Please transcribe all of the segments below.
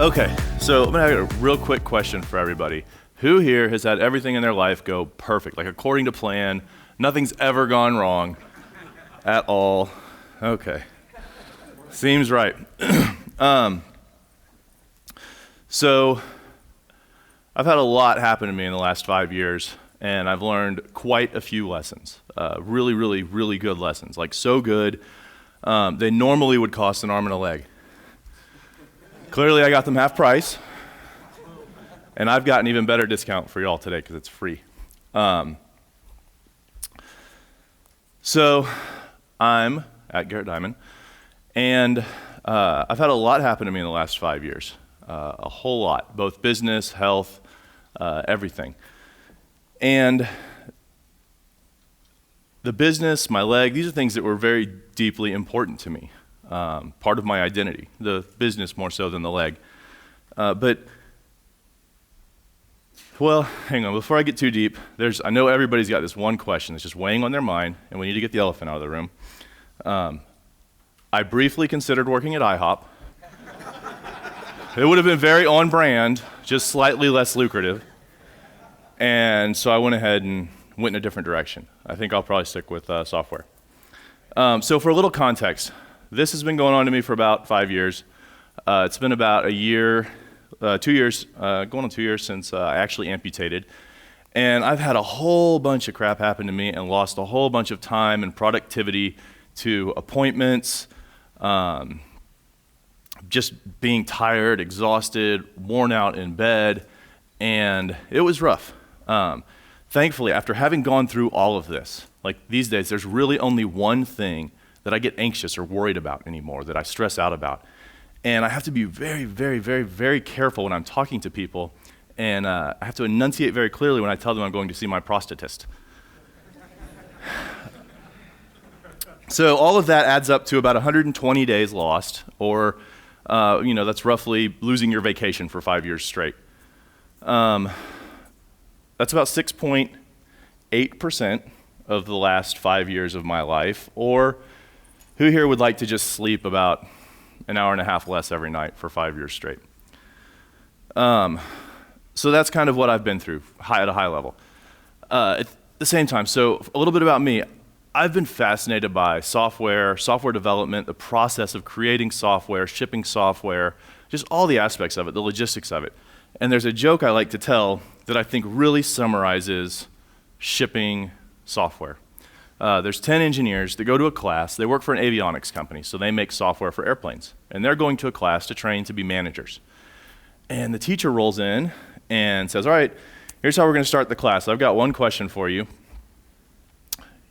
Okay, so I'm gonna have a real quick question for everybody. Who here has had everything in their life go perfect, like according to plan, nothing's ever gone wrong at all? Okay, seems right. So I've had a lot happen to me in the last 5 years, and I've learned quite a few lessons, really, really, really good lessons, like so good, they normally would cost an arm and a leg. Clearly I got them half price, and I've got an even better discount for y'all today because it's free. So I'm at Garrett Dimon, and I've had a lot happen to me in the last 5 years, a whole lot, both business, health, everything. And the business, my leg, these are things that were very deeply important to me. Part of my identity, the business more so than the leg. Well, hang on, before I get too deep, I know everybody's got this one question that's just weighing on their mind, and we need to get the elephant out of the room. I briefly considered working at IHOP. It would have been very on brand, just slightly less lucrative. And so I went ahead and went in a different direction. I think I'll probably stick with software. So for a little context, this has been going on to me for about 5 years. It's been about a year, 2 years, going on 2 years since I actually amputated. And I've had a whole bunch of crap happen to me and lost a whole bunch of time and productivity to appointments, just being tired, exhausted, worn out in bed, and it was rough. Thankfully, after having gone through all of this, like these days, there's really only one thing that I get anxious or worried about anymore, that I stress out about. And I have to be very, very, very, very careful when I'm talking to people, and I have to enunciate very clearly when I tell them I'm going to see my prosthetist. So all of that adds up to about 120 days lost, or that's roughly losing your vacation for 5 years straight. That's about 6.8% of the last 5 years of my life, or who here would like to just sleep about an hour and a half less every night for 5 years straight? So that's kind of what I've been through at a high level. At the same time, so a little bit about me. I've been fascinated by software development, the process of creating software, shipping software, just all the aspects of it, the logistics of it. And there's a joke I like to tell that I think really summarizes shipping software. There's 10 engineers that go to a class. They work for an avionics company, so they make software for airplanes. And they're going to a class to train to be managers. And the teacher rolls in and says, all right, here's how we're going to start the class. I've got one question for you.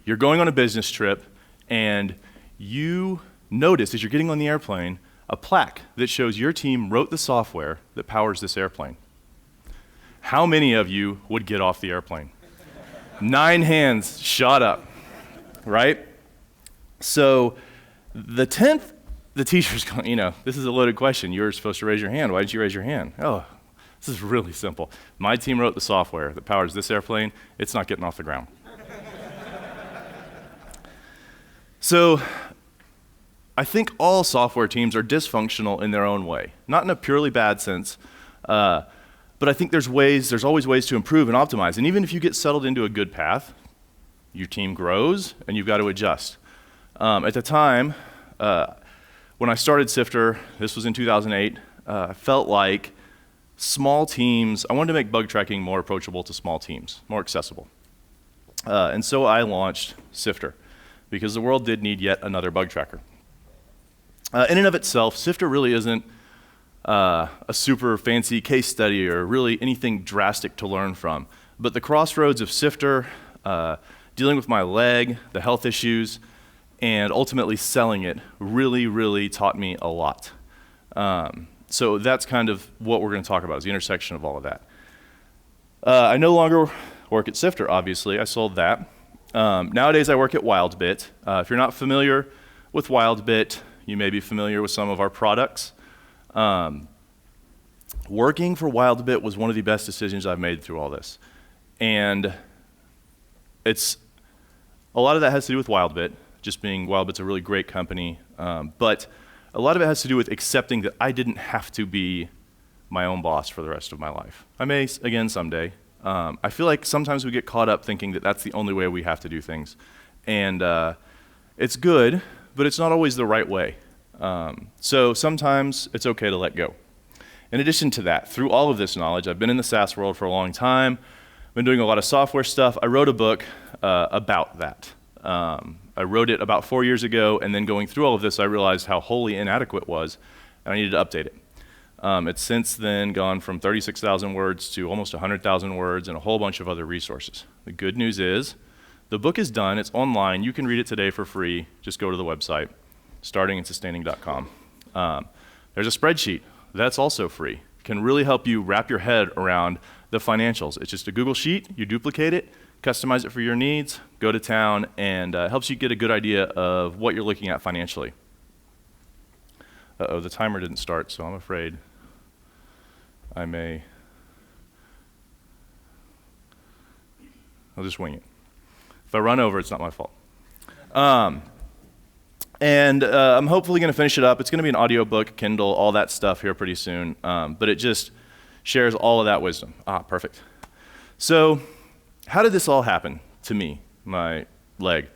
You're going on a business trip, and you notice as you're getting on the airplane a plaque that shows your team wrote the software that powers this airplane. How many of you would get off the airplane? 9 hands shot up. Right? So the 10th, the teacher's going, this is a loaded question. You were supposed to raise your hand. Why didn't you raise your hand? Oh, this is really simple. My team wrote the software that powers this airplane. It's not getting off the ground. So I think all software teams are dysfunctional in their own way, not in a purely bad sense, but I think there's always ways to improve and optimize. And even if you get settled into a good path, your team grows, and you've got to adjust. At the time, when I started Sifter, this was in 2008, I felt like small teams, I wanted to make bug tracking more approachable to small teams, more accessible. And so I launched Sifter, because the world did need yet another bug tracker. In and of itself, Sifter really isn't a super fancy case study or really anything drastic to learn from. But the crossroads of Sifter, dealing with my leg, the health issues, and ultimately selling it really, really taught me a lot. So that's kind of what we're going to talk about, is the intersection of all of that. I no longer work at Sifter, obviously. I sold that. Nowadays I work at WildBit. If you're not familiar with WildBit, you may be familiar with some of our products. Working for WildBit was one of the best decisions I've made through all this. And a lot of that has to do with WildBit, just being WildBit's a really great company, but a lot of it has to do with accepting that I didn't have to be my own boss for the rest of my life. I may, again, someday. I feel like sometimes we get caught up thinking that that's the only way we have to do things. And it's good, but it's not always the right way. So sometimes it's okay to let go. In addition to that, through all of this knowledge, I've been in the SaaS world for a long time, been doing a lot of software stuff. I wrote a book about that. I wrote it about 4 years ago, and then going through all of this, I realized how wholly inadequate it was, and I needed to update it. It's since then gone from 36,000 words to almost 100,000 words and a whole bunch of other resources. The good news is, the book is done, it's online, you can read it today for free. Just go to the website, startingandsustaining.com. There's a spreadsheet, that's also free. Can really help you wrap your head around the financials. It's just a Google sheet, you duplicate it, customize it for your needs, go to town, and helps you get a good idea of what you're looking at financially. Uh-oh, the timer didn't start, so I'm afraid I'll just wing it. If I run over, it's not my fault. I'm hopefully going to finish it up. It's going to be an audiobook, Kindle, all that stuff here pretty soon, but it just shares all of that wisdom. Perfect. So, how did this all happen to me, my leg?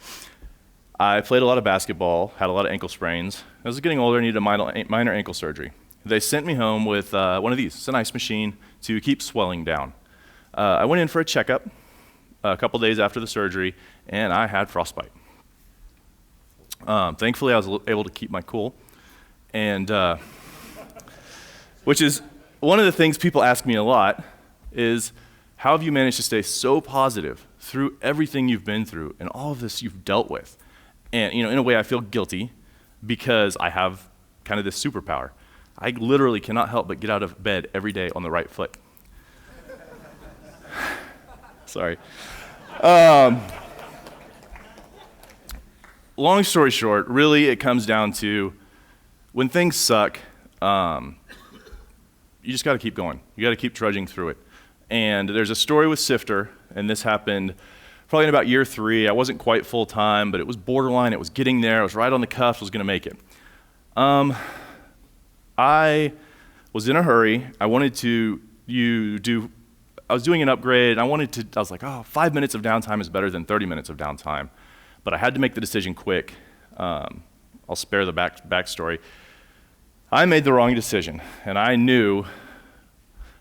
I played a lot of basketball, had a lot of ankle sprains. I was getting older, needed a minor ankle surgery. They sent me home with one of these. It's an ice machine to keep swelling down. I went in for a checkup a couple days after the surgery, and I had frostbite. Thankfully, I was able to keep my cool, and which is one of the things people ask me a lot is, how have you managed to stay so positive through everything you've been through and all of this you've dealt with? And in a way, I feel guilty because I have kind of this superpower. I literally cannot help but get out of bed every day on the right foot. Sorry. Long story short, really it comes down to when things suck, you just got to keep going. You got to keep trudging through it. And there's a story with Sifter, and this happened probably in about year 3. I wasn't quite full-time, but it was borderline. It was getting there. I was right on the cusp. I was going to make it. I was in a hurry. I wanted to I was doing an upgrade, and I was like, 5 minutes of downtime is better than 30 minutes of downtime. But I had to make the decision quick. I'll spare the backstory. I made the wrong decision, and I knew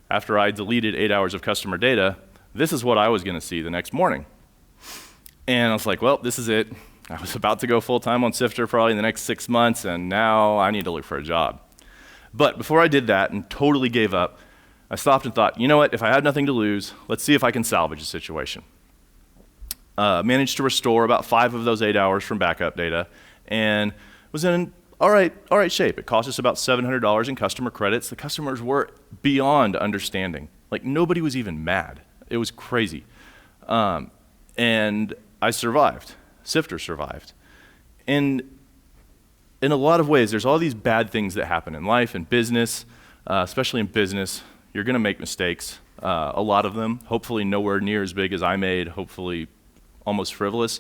after I deleted 8 hours of customer data, this is what I was going to see the next morning. And I was like, well, this is it. I was about to go full-time on Sifter probably in the next 6 months, and now I need to look for a job. But before I did that and totally gave up, I stopped and thought, you know what, if I had nothing to lose, let's see if I can salvage the situation. Managed to restore about 5 of those 8 hours from backup data, and was in all right shape. It cost us about $700 in customer credits. The customers were beyond understanding. Like, nobody was even mad. It was crazy. And I survived. Sifter survived. And in a lot of ways, there's all these bad things that happen in life and business, especially in business. You're going to make mistakes, a lot of them, hopefully nowhere near as big as I made, hopefully almost frivolous.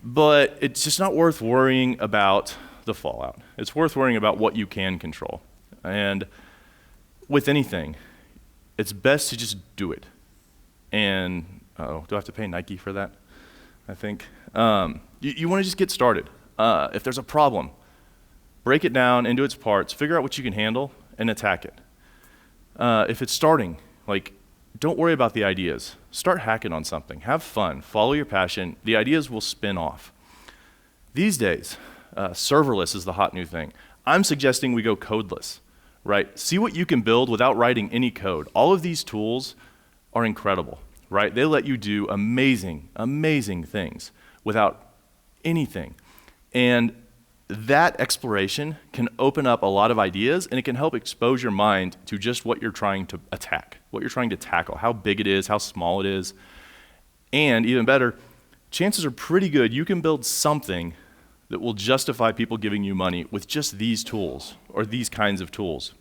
But it's just not worth worrying about the fallout. It's worth worrying about what you can control. And with anything, it's best to just do it. And, do I have to pay Nike for that? I think. You want to just get started. If there's a problem, break it down into its parts, figure out what you can handle, and attack it. If it's starting, don't worry about the ideas. Start hacking on something. Have fun. Follow your passion. The ideas will spin off. These days, serverless is the hot new thing. I'm suggesting we go codeless, right? See what you can build without writing any code. All of these tools are incredible, right? They let you do amazing, amazing things without anything. And that exploration can open up a lot of ideas, and it can help expose your mind to just what you're trying to attack, what you're trying to tackle, how big it is, how small it is. And even better, chances are pretty good you can build something that will justify people giving you money with just these tools or these kinds of tools.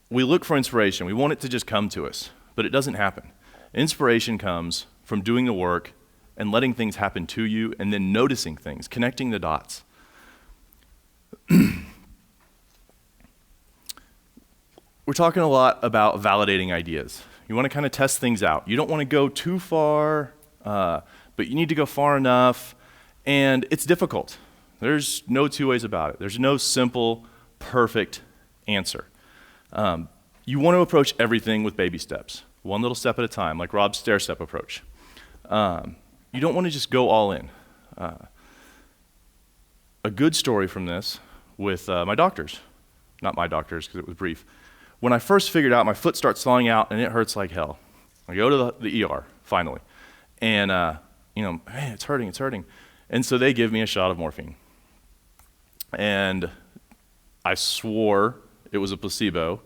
We look for inspiration. We want it to just come to us, but it doesn't happen. Inspiration comes from doing the work and letting things happen to you, and then noticing things, connecting the dots. we're talking a lot about validating ideas. You want to kind of test things out. You don't want to go too far, but you need to go far enough, and it's difficult. There's no two ways about it. There's no simple, perfect answer. You want to approach everything with baby steps, one little step at a time, like Rob's stair-step approach. You don't want to just go all in. A good story from this with my doctors, not my doctors because it was brief. When I first figured out my foot starts thawing out and it hurts like hell, I go to the ER finally, and man, it's hurting. And so they give me a shot of morphine. And I swore it was a placebo,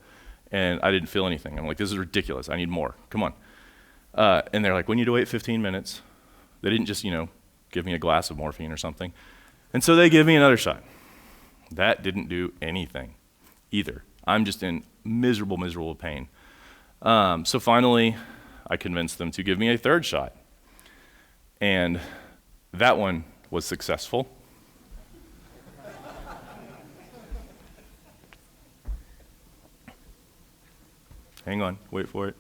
and I didn't feel anything. I'm like, this is ridiculous. I need more. Come on. And they're like, we need to wait 15 minutes. They didn't just, give me a glass of morphine or something. And so they give me another shot. That didn't do anything either. I'm just in miserable pain. So finally, I convinced them to give me a third shot. And that one was successful. Hang on, wait for it.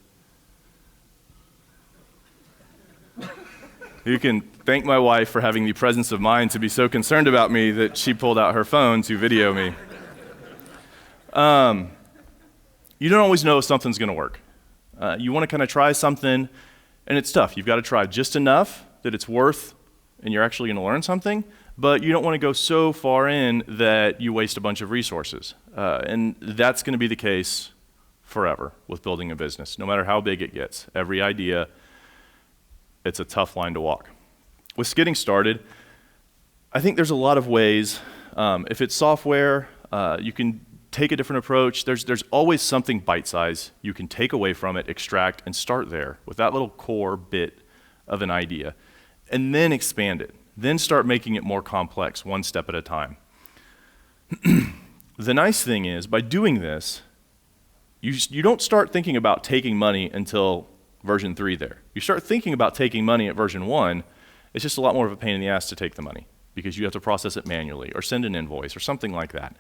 You can thank my wife for having the presence of mind to be so concerned about me that she pulled out her phone to video me. You don't always know if something's going to work. You want to kind of try something, and it's tough. You've got to try just enough that it's worth, and you're actually going to learn something, but you don't want to go so far in that you waste a bunch of resources. And that's going to be the case forever with building a business, no matter how big it gets. Every idea, it's a tough line to walk. With getting started, I think there's a lot of ways. If it's software, you can take a different approach. There's always something bite-sized you can take away from it, extract, and start there with that little core bit of an idea, and then expand it. Then start making it more complex, one step at a time. The nice thing is, by doing this, you don't start thinking about taking money until version 3 there. You start thinking about taking money at version 1, it's just a lot more of a pain in the ass to take the money because you have to process it manually or send an invoice or something like that.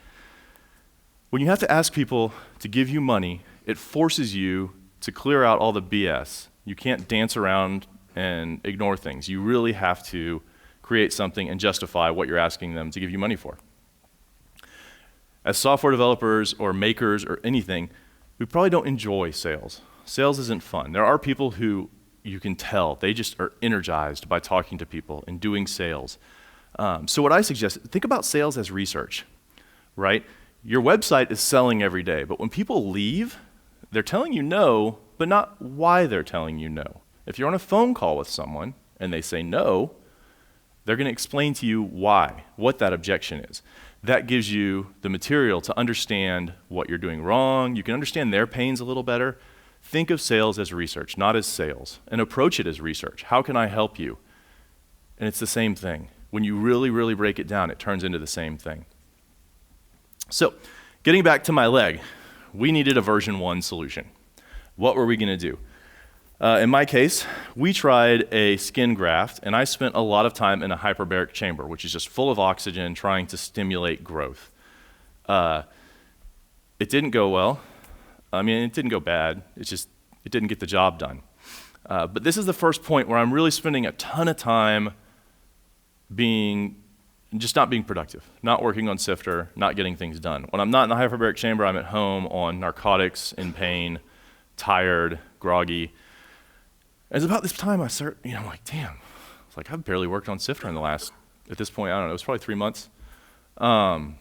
When you have to ask people to give you money, it forces you to clear out all the BS. You can't dance around and ignore things. You really have to create something and justify what you're asking them to give you money for. As software developers or makers or anything, we probably don't enjoy sales. Sales isn't fun. There are people who you can tell, they just are energized by talking to people and doing sales. So what I suggest, think about sales as research, right? Your website is selling every day, but when people leave, they're telling you no, but not why they're telling you no. If you're on a phone call with someone and they say no, they're going to explain to you why, what that objection is. That gives you the material to understand what you're doing wrong. You can understand their pains a little better. Think of sales as research, not as sales, and approach it as research. How can I help you? And it's the same thing. When you really break it down, it turns into the same thing. So, getting back to my leg, we needed a version 1 solution. What were we going to do? In my case, we tried a skin graft, and I spent a lot of time in a hyperbaric chamber, which is just full of oxygen, trying to stimulate growth. It didn't go well. I mean, it didn't go bad. It didn't get the job done. But this is the first point where I'm really spending a ton of time not being productive, not working on Sifter, not getting things done. When I'm not in the hyperbaric chamber, I'm at home on narcotics, in pain, tired, groggy. And it's about this time I start, I'm like, damn. It's like, I've barely worked on Sifter in the last, at this point, I don't know, it was probably 3 months. I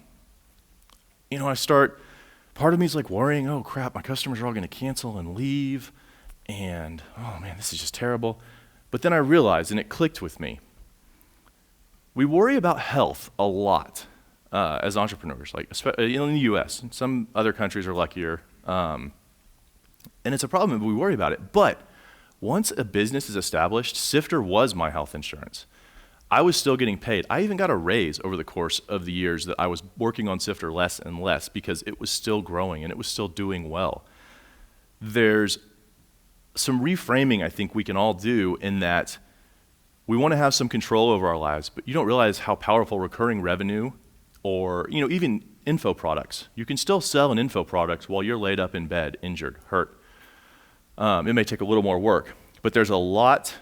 start, part of me is like worrying, oh crap, my customers are all gonna cancel and leave, and oh man, this is just terrible. But then I realized, and it clicked with me, we worry about health a lot as entrepreneurs, like in the US. Some other countries are luckier, and it's a problem if we worry about it. But once a business is established, Sifter was my health insurance. I was still getting paid. I even got a raise over the course of the years that I was working on Sifter less and less because it was still growing and it was still doing well. There's some reframing I think we can all do in that we want to have some control over our lives, but you don't realize how powerful recurring revenue or even info products. You can still sell an info product while you're laid up in bed, injured, hurt. It may take a little more work, but there's a lot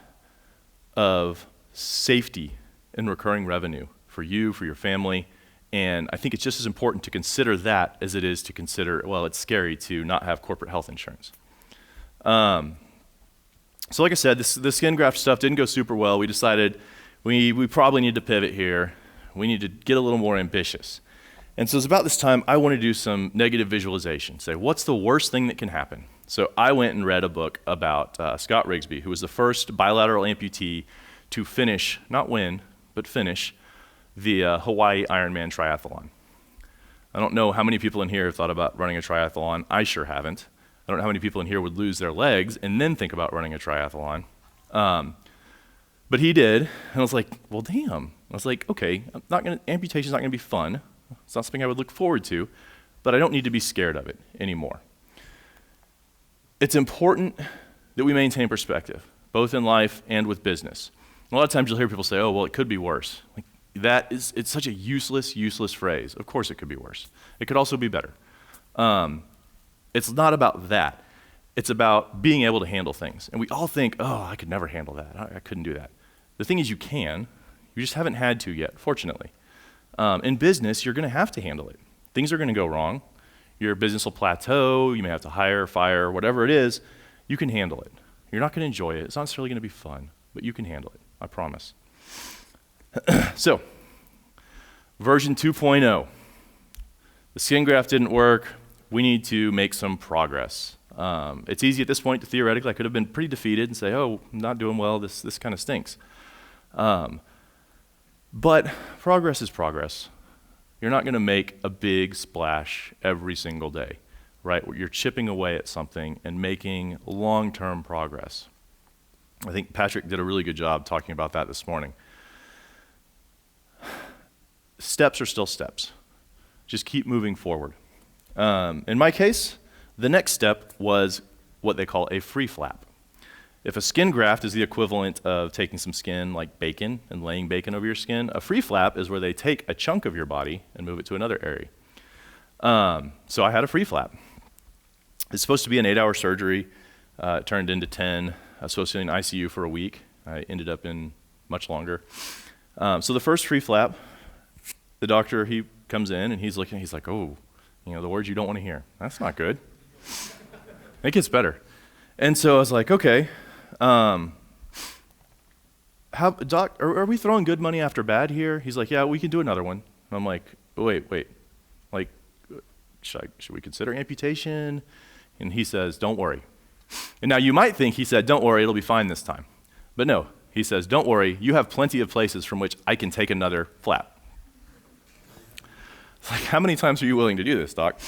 of safety in recurring revenue for you, for your family, and I think it's just as important to consider that as it is to consider, well, it's scary to not have corporate health insurance. So like I said, the skin graft stuff didn't go super well. We decided we probably need to pivot here. We need to get a little more ambitious. And so it's about this time I want to do some negative visualization. Say, what's the worst thing that can happen? So I went and read a book about Scott Rigsby, who was the first bilateral amputee to finish, not win, but finish the Hawaii Ironman triathlon. I don't know how many people in here have thought about running a triathlon. I sure haven't. I don't know how many people in here would lose their legs and then think about running a triathlon. But he did, and I was like, well, damn. I was like, okay, amputation's not gonna be fun. It's not something I would look forward to, but I don't need to be scared of it anymore. It's important that we maintain perspective, both in life and with business. A lot of times you'll hear people say, oh, well, it could be worse. Like, it's such a useless phrase. Of course it could be worse. It could also be better. It's not about that. It's about being able to handle things. And we all think, oh, I could never handle that. I couldn't do that. The thing is you can. You just haven't had to yet, fortunately. In business, you're going to have to handle it. Things are going to go wrong. Your business will plateau. You may have to hire, fire, whatever it is. You can handle it. You're not going to enjoy it. It's not necessarily going to be fun, but you can handle it. I promise. So, version 2.0. The skin graft didn't work. We need to make some progress. It's easy at this point to theoretically, I could have been pretty defeated and say, oh, I'm not doing well, this kind of stinks. But progress is progress. You're not gonna make a big splash every single day, right? You're chipping away at something and making long-term progress. I think Patrick did a really good job talking about that this morning. Steps are still steps. Just keep moving forward. In my case, the next step was what they call a free flap. If a skin graft is the equivalent of taking some skin like bacon and laying bacon over your skin, a free flap is where they take a chunk of your body and move it to another area. So I had a free flap. It's supposed to be an 8-hour surgery. It turned into 10. I was supposed to be in ICU for a week. I ended up in much longer. So the first free flap, the doctor, he comes in and he's looking, he's like, oh, the words you don't want to hear. That's not good. It gets better. And so I was like, okay, doc, are we throwing good money after bad here? He's like, yeah, we can do another one. And I'm like, wait, like, should we consider amputation? And he says, don't worry. And now you might think he said, don't worry, it'll be fine this time. But no, he says, don't worry, you have plenty of places from which I can take another flap. It's like, how many times are you willing to do this, doc?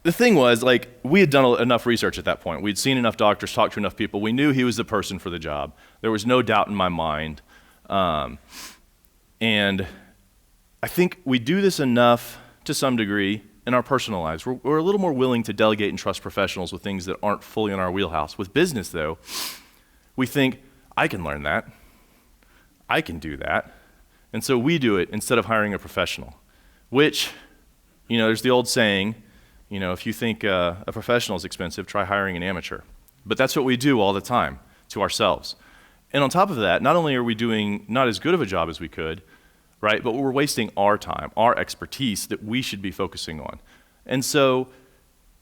The thing was, like, we had done enough research at that point. We'd seen enough doctors, talked to enough people. We knew he was the person for the job. There was no doubt in my mind. And I think we do this enough to some degree in our personal lives. We're a little more willing to delegate and trust professionals with things that aren't fully in our wheelhouse. With business, though, we think, I can learn that. I can do that. And so we do it instead of hiring a professional, which, there's the old saying, if you think a professional is expensive, try hiring an amateur. But that's what we do all the time to ourselves. And on top of that, not only are we doing not as good of a job as we could, right, but we're wasting our time, our expertise that we should be focusing on. And so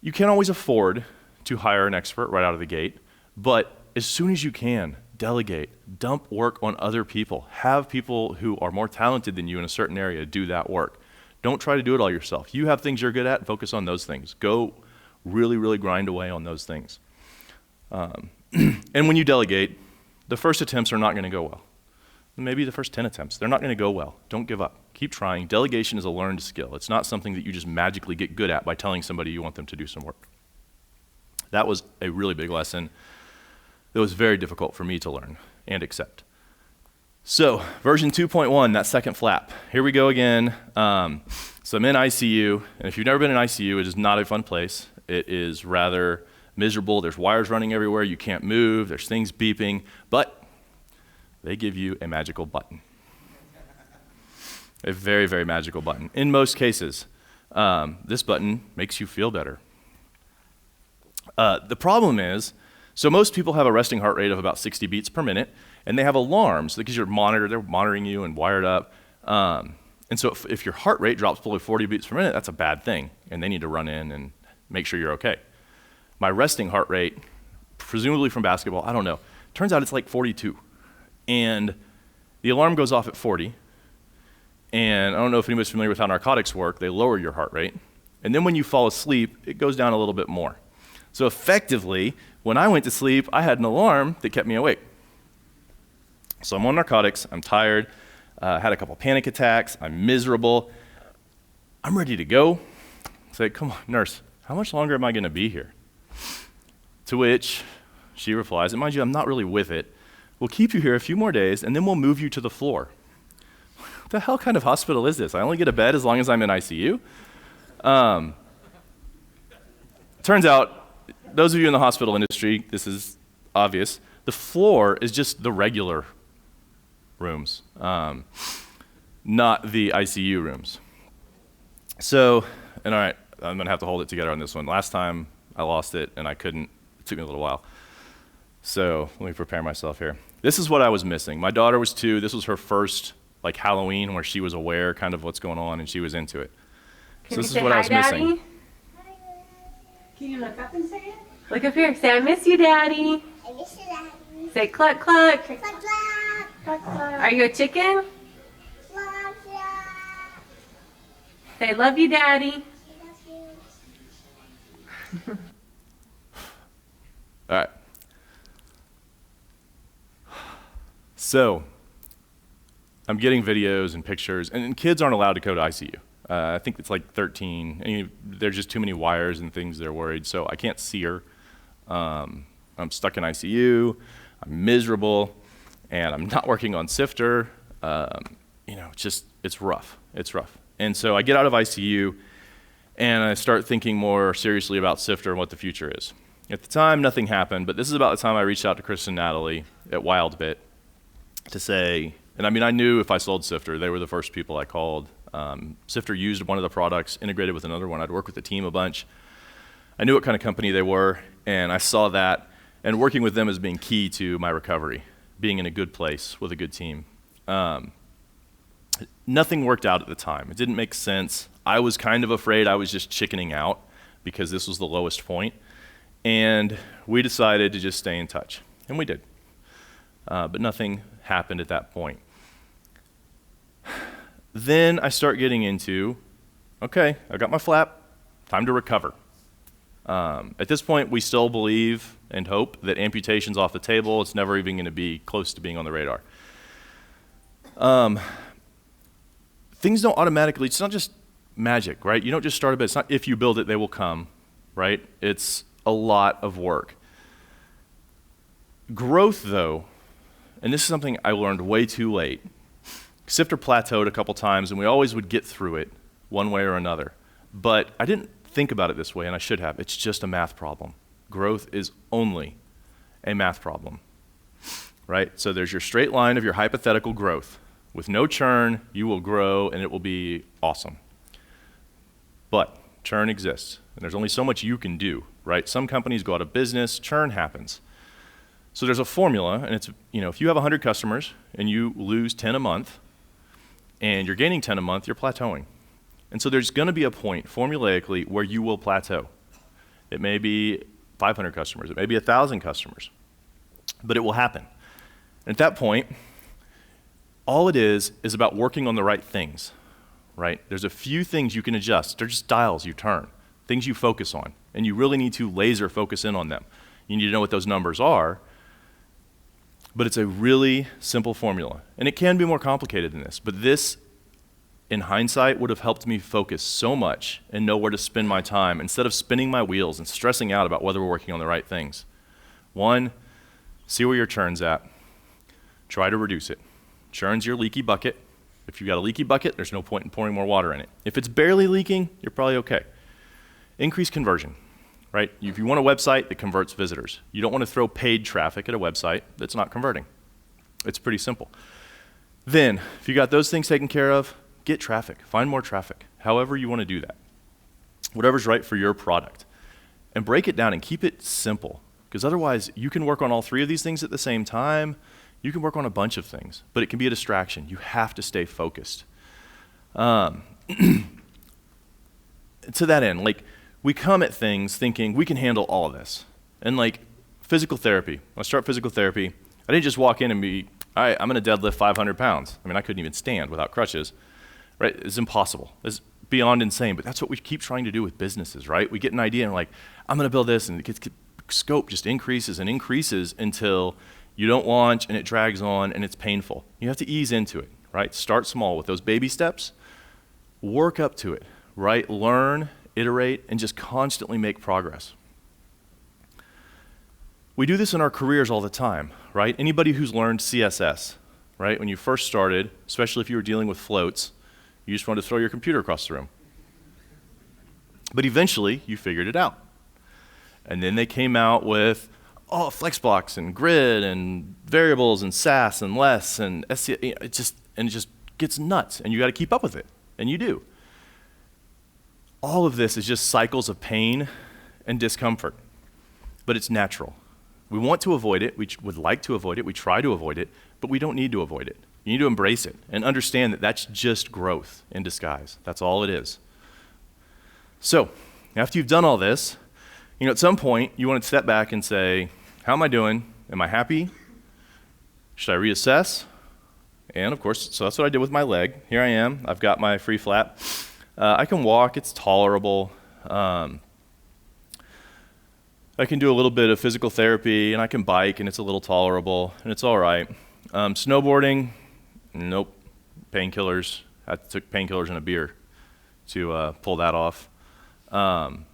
you can't always afford to hire an expert right out of the gate, but as soon as you can, delegate, dump work on other people. Have people who are more talented than you in a certain area do that work. Don't try to do it all yourself. You have things you're good at, focus on those things. Go really grind away on those things. And when you delegate, the first attempts are not going to go well. Maybe the first 10 attempts, they're not going to go well. Don't give up. Keep trying. Delegation is a learned skill. It's not something that you just magically get good at by telling somebody you want them to do some work. That was a really big lesson that was very difficult for me to learn and accept. So, version 2.1, that second flap. Here we go again. So I'm in ICU, and if you've never been in ICU, it is not a fun place. It is rather miserable. There's wires running everywhere. You can't move. There's things beeping, but they give you a magical button. A very magical button, in most cases. This button makes you feel better. The problem is, so most people have a resting heart rate of about 60 beats per minute, and they have alarms because they're monitoring you and wired up. And so if your heart rate drops below 40 beats per minute, that's a bad thing, and they need to run in and make sure you're okay. My resting heart rate, presumably from basketball, I don't know, turns out it's like 42. And the alarm goes off at 40, and I don't know if anybody's familiar with how narcotics work. They lower your heart rate, and then when you fall asleep, it goes down a little bit more. So effectively, when I went to sleep, I had an alarm that kept me awake. So I'm on narcotics, I'm tired, had a couple panic attacks, I'm miserable. I'm ready to go. Say, come on, nurse, how much longer am I gonna be here? To which she replies, and mind you, I'm not really with it. We'll keep you here a few more days, and then we'll move you to the floor. What the hell kind of hospital is this? I only get a bed as long as I'm in ICU? Turns out, those of you in the hospital industry, this is obvious, the floor is just the regular rooms, not the ICU rooms. So, and all right, I'm gonna have to hold it together on this one. Last time I lost it and I couldn't, it took me a little while. So let me prepare myself here. This is what I was missing. My daughter was 2, this was her first like Halloween where she was aware kind of what's going on and she was into it. So this is what I was missing. Can you look up and say it? Look up here. Say, I miss you, Daddy. I miss you, Daddy. Say, cluck, cluck. Cluck, cluck. Cluck, cluck. Are you a chicken? Cluck, cluck. Say, love you, Daddy. I love you. All right. So, I'm getting videos and pictures, and kids aren't allowed to go to ICU. I think it's like 13. And there's just too many wires and things they're worried, so I can't see her. I'm stuck in ICU, I'm miserable, and I'm not working on Sifter. It's rough. It's rough. And so I get out of ICU, and I start thinking more seriously about Sifter and what the future is. At the time, nothing happened, but this is about the time I reached out to Chris and Natalie at WildBit to say, and I mean, I knew if I sold Sifter, they were the first people I called. Sifter used one of the products, integrated with another one. I'd worked with the team a bunch. I knew what kind of company they were, and I saw that, and working with them as being key to my recovery, being in a good place with a good team. Nothing worked out at the time. It didn't make sense. I was kind of afraid I was just chickening out because this was the lowest point, and we decided to just stay in touch, and we did. But nothing happened at that point. Then I start getting into, okay, I got my flap, time to recover. At this point, we still believe and hope that amputation's off the table. It's never even gonna be close to being on the radar. Things don't automatically, it's not just magic, right? You don't just start a bit. It's not if you build it, they will come, right? It's a lot of work. Growth, though, and this is something I learned way too late. Sifter plateaued a couple times, and we always would get through it one way or another. But I didn't think about it this way, and I should have. It's just a math problem. Growth is only a math problem, right? So there's your straight line of your hypothetical growth. With no churn, you will grow, and it will be awesome. But churn exists, and there's only so much you can do, right? Some companies go out of business, churn happens. So there's a formula, and it's, if you have 100 customers and you lose 10 a month, and you're gaining 10 a month, you're plateauing. And so there's gonna be a point, formulaically, where you will plateau. It may be 500 customers, it may be 1,000 customers, but it will happen. And at that point, all it is about working on the right things, right? There's a few things you can adjust. They're just dials you turn, things you focus on, and you really need to laser focus in on them. You need to know what those numbers are, but it's a really simple formula. And it can be more complicated than this, but this, in hindsight, would have helped me focus so much and know where to spend my time instead of spinning my wheels and stressing out about whether we're working on the right things. 1, see where your churn's at. Try to reduce it. Churn's your leaky bucket. If you've got a leaky bucket, there's no point in pouring more water in it. If it's barely leaking, you're probably okay. Increase conversion. Right? If you want a website that converts visitors, you don't want to throw paid traffic at a website that's not converting. It's pretty simple. Then, if you got those things taken care of, get traffic, find more traffic, however you want to do that. whatever's right for your product. And break it down and keep it simple, because otherwise you can work on all three of these things at the same time. You can work on a bunch of things, but it can be a distraction. You have to stay focused. To that end, like, we come at things thinking we can handle all of this. And like physical therapy, when I start physical therapy, I didn't just walk in and be, all right, I'm gonna deadlift 500 pounds. I mean, I couldn't even stand without crutches, right? It's impossible. It's beyond insane, but that's what we keep trying to do with businesses, right? We get an idea and we're like, I'm gonna build this, and scope just increases and increases until you don't launch and it drags on and it's painful. You have to ease into it, right? Start small with those baby steps, work up to it, right? Learn, iterate, and just constantly make progress. We do this in our careers all the time, right? Anybody who's learned CSS, right? When you first started, especially if you were dealing with floats, you just wanted to throw your computer across the room. But eventually, you figured it out. And then they came out with, flex blocks and grid and variables and SaaS and less and SC, it just gets nuts, and you got to keep up with it, and you do. All of this is just cycles of pain and discomfort, but it's natural. We want to avoid it, we would like to avoid it, we try to avoid it, but we don't need to avoid it. You need to embrace it and understand that that's just growth in disguise. That's all it is. So, after you've done all this, at some point, you want to step back and say, how am I doing? Am I happy? Should I reassess? And of course, so that's what I did with my leg. Here I am. I've got my free flap. I can walk. It's tolerable. I can do a little bit of physical therapy, and I can bike, and it's a little tolerable, and it's all right. Snowboarding, nope. Painkillers. I took painkillers and a beer to pull that off. And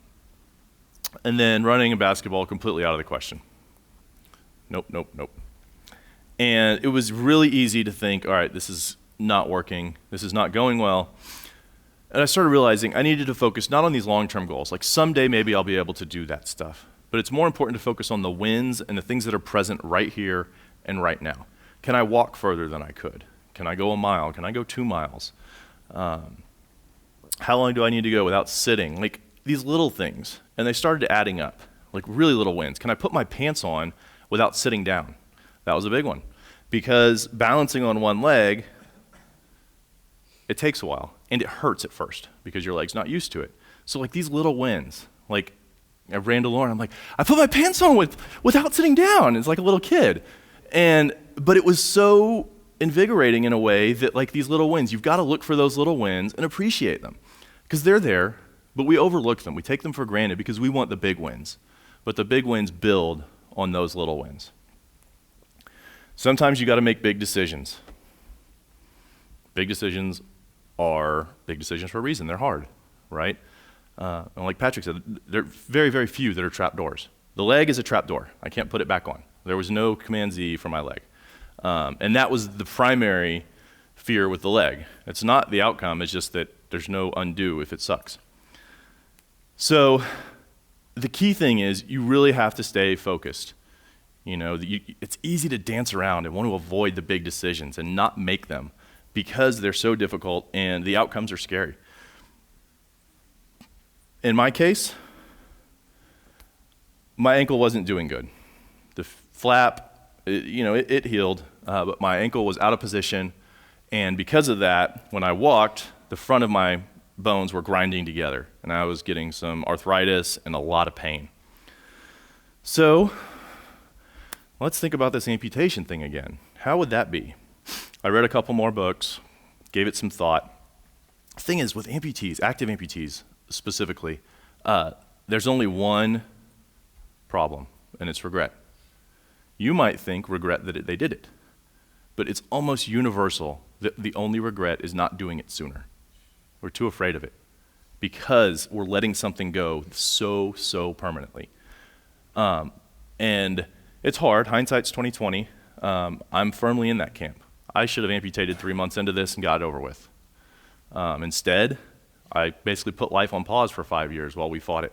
then running and basketball, completely out of the question. Nope. And it was really easy to think, all right, this is not working. This is not going well. And I started realizing I needed to focus not on these long-term goals. Like someday maybe I'll be able to do that stuff. But it's more important to focus on the wins and the things that are present right here and right now. Can I walk further than I could? Can I go a mile? Can I go 2 miles? How long do I need to go without sitting? Like these little things. And they started adding up, like really little wins. Can I put my pants on without sitting down? That was a big one. Because balancing on one leg, it takes a while. And it hurts at first because your leg's not used to it. So like these little wins, like I ran to Lauren, I'm like, I put my pants on without sitting down. It's like a little kid. But it was so invigorating in a way that like these little wins, you've got to look for those little wins and appreciate them. Because they're there, but we overlook them. We take them for granted because we want the big wins. But the big wins build on those little wins. Sometimes you got to make big decisions. Big decisions are big decisions for a reason. They're hard, right? And like Patrick said, there are very, very few that are trap doors. The leg is a trap door. I can't put it back on. There was no Command Z for my leg. And that was the primary fear with the leg. It's not the outcome, it's just that there's no undo if it sucks. So the key thing is you really have to stay focused. It's easy to dance around and want to avoid the big decisions and not make them because they're so difficult and the outcomes are scary. In my case, my ankle wasn't doing good. The flap, it healed, but my ankle was out of position, and because of that, when I walked, the front of my bones were grinding together, and I was getting some arthritis and a lot of pain. So, let's think about this amputation thing again. How would that be? I read a couple more books, gave it some thought. The thing is, with amputees, active amputees specifically, there's only one problem, and it's regret. You might think regret that they did it, but it's almost universal that the only regret is not doing it sooner. We're too afraid of it because we're letting something go so permanently. And it's hard. Hindsight's 20/20. I'm firmly in that camp. I should have amputated 3 months into this and got it over with. Instead, I basically put life on pause for 5 years while we fought it.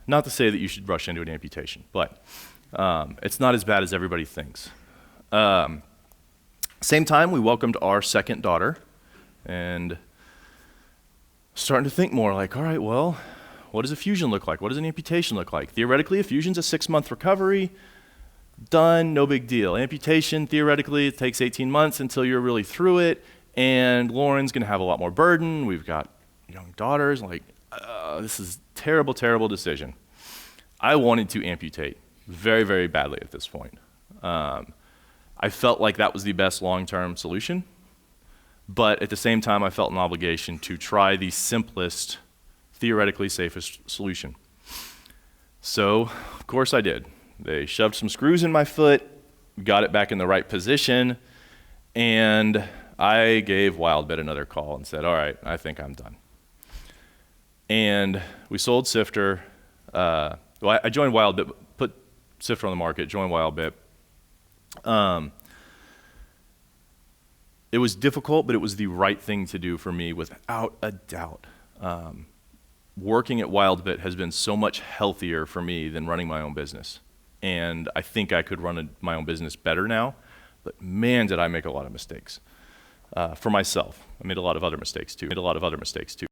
Not to say that you should rush into an amputation, but it's not as bad as everybody thinks. Same time, we welcomed our second daughter, and starting to think more like, all right, well, what does a fusion look like? What does an amputation look like? Theoretically, a fusion's a 6-month recovery. Done, no big deal. Amputation, theoretically, it takes 18 months until you're really through it, and Lauren's gonna have a lot more burden. We've got young daughters, like, this is terrible, terrible decision. I wanted to amputate very, very badly at this point. I felt like that was the best long-term solution, but at the same time, I felt an obligation to try the simplest, theoretically safest solution. So, of course I did. They shoved some screws in my foot, got it back in the right position, and I gave WildBit another call and said, all right, I think I'm done. And we sold Sifter. Well, I joined WildBit, put Sifter on the market, joined WildBit. It was difficult, but it was the right thing to do for me without a doubt. Working at WildBit has been so much healthier for me than running my own business. And I think I could run my own business better now, but man, did I make a lot of mistakes for myself. I made a lot of other mistakes too.